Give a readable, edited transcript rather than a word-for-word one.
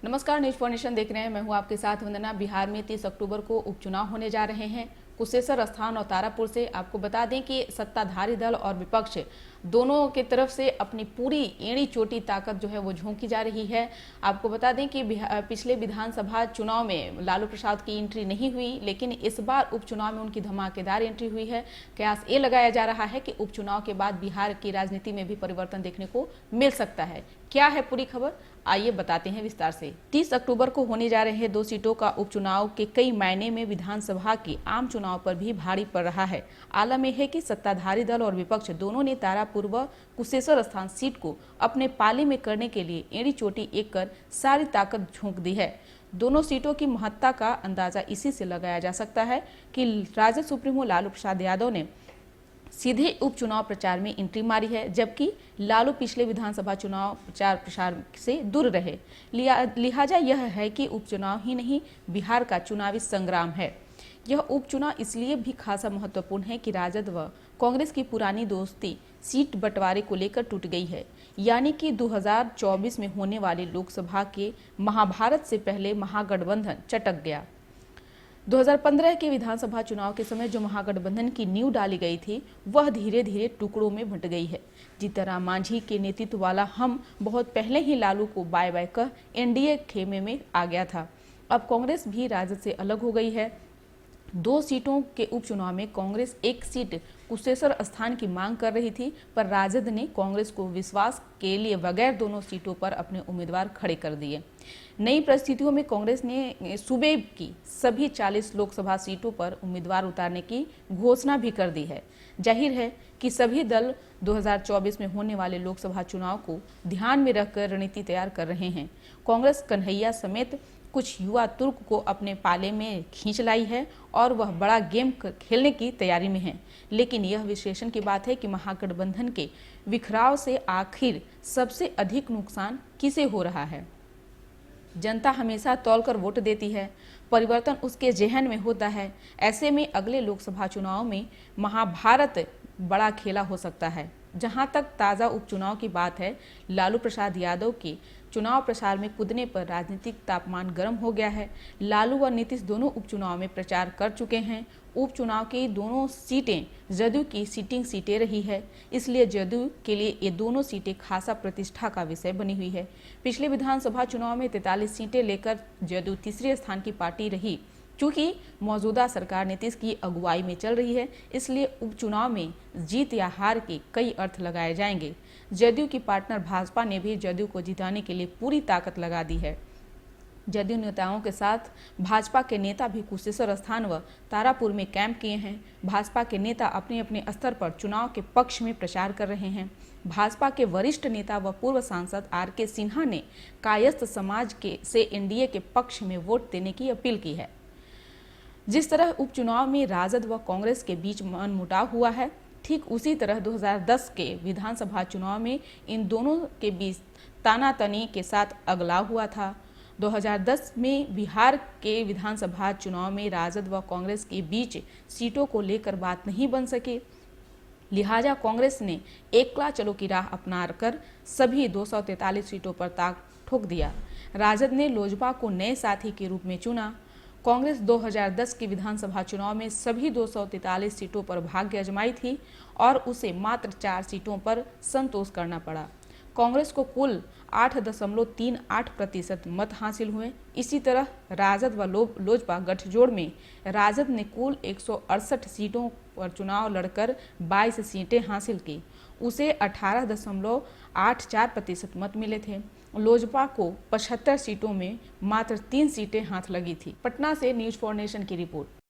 नमस्कार, news for nation देख रहे हैं। मैं हूं आपके साथ वंदना। बिहार में 30 अक्टूबर को उपचुनाव होने जा रहे हैं। कुशेश्वर स्थान और तारापुर से आपको बता दें कि सत्ताधारी दल और विपक्ष दोनों की तरफ से अपनी पूरी एड़ी चोटी ताकत जो है वो झोंकी जा रही है। आपको बता दें कि पिछले विधानसभा चुनाव में लालू प्रसाद की एंट्री नहीं हुई, लेकिन इस बार उपचुनाव में उनकी धमाकेदार एंट्री हुई है। कयास ये लगाया जा रहा है कि उपचुनाव के बाद बिहार की राजनीति में भी परिवर्तन देखने को मिल सकता है। क्या है पूरी खबर, आइए बताते हैं विस्तार से। 30 अक्टूबर को होने जा रहे 2 सीटों का उपचुनाव के कई मायने में विधानसभा के आम चुनाव पर भी भारी पड़ रहा है। आलम यह है कि सत्ताधारी दल और विपक्ष दोनों ने तारापुर व कुशेश्वर स्थान सीट को अपने पाले में करने के लिए एड़ी चोटी एक कर सारी ताकत झोंक दी है। दोनों सीटों की महत्ता का अंदाजा इसी से लगाया जा सकता है कि राजद सुप्रीमो लालू प्रसाद यादव ने सीधे उपचुनाव प्रचार में एंट्री मारी है, जबकि लालू पिछले विधानसभा चुनाव प्रचार प्रसार से दूर रहे। लिहाजा यह है कि उपचुनाव ही नहीं, बिहार का चुनावी संग्राम है। यह उपचुनाव इसलिए भी खासा महत्वपूर्ण है कि राजद व कांग्रेस की पुरानी दोस्ती सीट बंटवारे को लेकर टूट गई है। यानी कि 2024 में होने वाले लोकसभा के महाभारत से पहले महागठबंधन चटक गया। 2015 के विधानसभा चुनाव के समय जो महागठबंधन की नींव डाली गई थी, वह धीरे धीरे टुकड़ों में बंट गई है। जीतनराम मांझी के नेतृत्व वाला हम बहुत पहले ही लालू को बाय बाय कह एनडीए खेमे में आ गया था। अब कांग्रेस भी राजद से अलग हो गई है। 2 सीटों के उपचुनाव में कांग्रेस 1 सीट कुशेश्वर स्थान की मांग कर रही थी, पर राजद ने कांग्रेस को विश्वास के लिए बगैर दोनों सीटों पर अपने उम्मीदवार खड़े कर दिए। नई परिस्थितियों में कांग्रेस ने सूबे की सभी 40 लोकसभा सीटों पर उम्मीदवार उतारने की घोषणा भी कर दी है। जाहिर है कि सभी दल 2024 में होने वाले लोकसभा चुनाव को ध्यान में रखकर रणनीति तैयार कर रहे हैं। कांग्रेस कन्हैया समेत कुछ युवा तुर्क को अपने पाले में खींच लाई है और वह बड़ा गेम खेलने की तैयारी में है। लेकिन यह विश्लेषण की बात है कि महागठबंधन के बिखराव से आखिर सबसे अधिक नुकसान किसे हो रहा है। जनता हमेशा तौलकर वोट देती है, परिवर्तन उसके जेहन में होता है। ऐसे में अगले लोकसभा चुनाव में महाभारत बड़ा खेला हो सकता है। जहां तक ताज़ा उपचुनाव की बात है, लालू प्रसाद यादव के चुनाव प्रचार में कूदने पर राजनीतिक तापमान गर्म हो गया है। लालू व नीतीश दोनों उपचुनाव में प्रचार कर चुके हैं। उपचुनाव की दोनों सीटें जदयू की सिटिंग सीटें रही है, इसलिए जदयू के लिए ये दोनों सीटें खासा प्रतिष्ठा का विषय बनी हुई है। पिछले विधानसभा चुनाव में 43 सीटें लेकर जदयू तीसरे स्थान की पार्टी रही। चूंकि मौजूदा सरकार नीतीश की अगुवाई में चल रही है, इसलिए उपचुनाव में जीत या हार के कई अर्थ लगाए जाएंगे। जदयू की पार्टनर भाजपा ने भी जदयू को जिताने के लिए पूरी ताकत लगा दी है। जदयू नेताओं के साथ भाजपा के नेता भी कुशेश्वर स्थान व तारापुर में कैंप किए हैं। भाजपा के नेता अपने अपने स्तर पर चुनाव के पक्ष में प्रचार कर रहे हैं। भाजपा के वरिष्ठ नेता व पूर्व सांसद आर.के. सिन्हा ने कायस्थ समाज से एनडीए के पक्ष में वोट देने की अपील की है। जिस तरह उपचुनाव में राजद व कांग्रेस के बीच मनमुटाव हुआ है, ठीक उसी तरह 2010 के विधानसभा चुनाव में इन दोनों के बीच तानातनी के साथ अगलाव हुआ था। 2010 में बिहार के विधानसभा चुनाव में राजद व कांग्रेस के बीच सीटों को लेकर बात नहीं बन सकी। लिहाजा कांग्रेस ने एकला चलो की राह अपनाकर सभी 243 सीटों पर ताक ठोक दिया। राजद ने लोजपा को नए साथी के रूप में चुना। कांग्रेस 2010 के विधानसभा चुनाव में सभी 243 सीटों पर भाग्य आजमाई थी और उसे मात्र 4 सीटों पर संतोष करना पड़ा। कांग्रेस को कुल 8.38% मत हासिल हुए। इसी तरह राजद व लोजपा गठजोड़ में राजद ने कुल 168 सीटों पर चुनाव लड़कर 22 सीटें हासिल की। उसे 18.84% मत मिले थे। लोजपा को 75 सीटों में मात्र 3 सीटें हाथ लगी थी। पटना से न्यूज फॉर नेशन की रिपोर्ट।